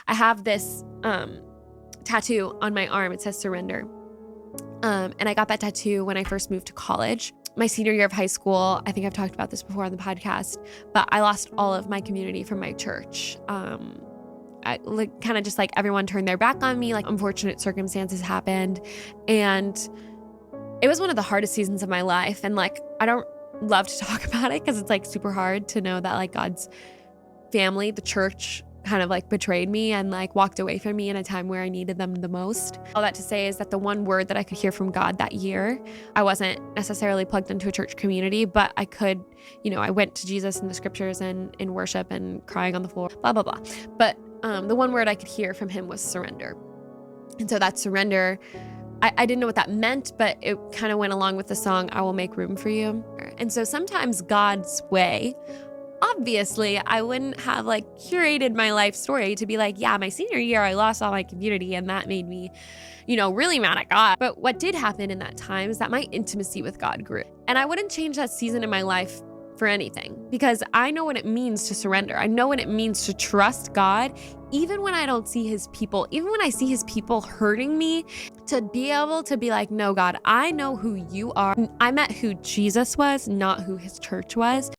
I have this tattoo on my arm. It says surrender. And I got that tattoo when I first moved to college. My senior year of high school, I think I've talked about this before on the podcast, but I lost all of my community from my church. Kind of just like everyone turned their back on me, like unfortunate circumstances happened. And it was one of the hardest seasons of my life. And like, I don't love to talk about it because it's like super hard to know that like God's family, the church, kind of like betrayed me and like walked away from me in a time where I needed them the most. All that to say is that the one word that I could hear from God that year, I wasn't necessarily plugged into a church community, but I could, I went to Jesus in the scriptures and in worship and crying on the floor, blah, blah, blah. But the one word I could hear from him was surrender. And so that surrender, I didn't know what that meant, but it kind of went along with the song, I Will Make Room for You. And so sometimes God's way, obviously, I wouldn't have like curated my life story to be like, yeah, my senior year, I lost all my community and that made me, really mad at God. But what did happen in that time is that my intimacy with God grew. And I wouldn't change that season in my life for anything because I know what it means to surrender. I know what it means to trust God, even when I don't see his people, even when I see his people hurting me, to be able to be like, no, God, I know who you are. I met who Jesus was, not who his church was.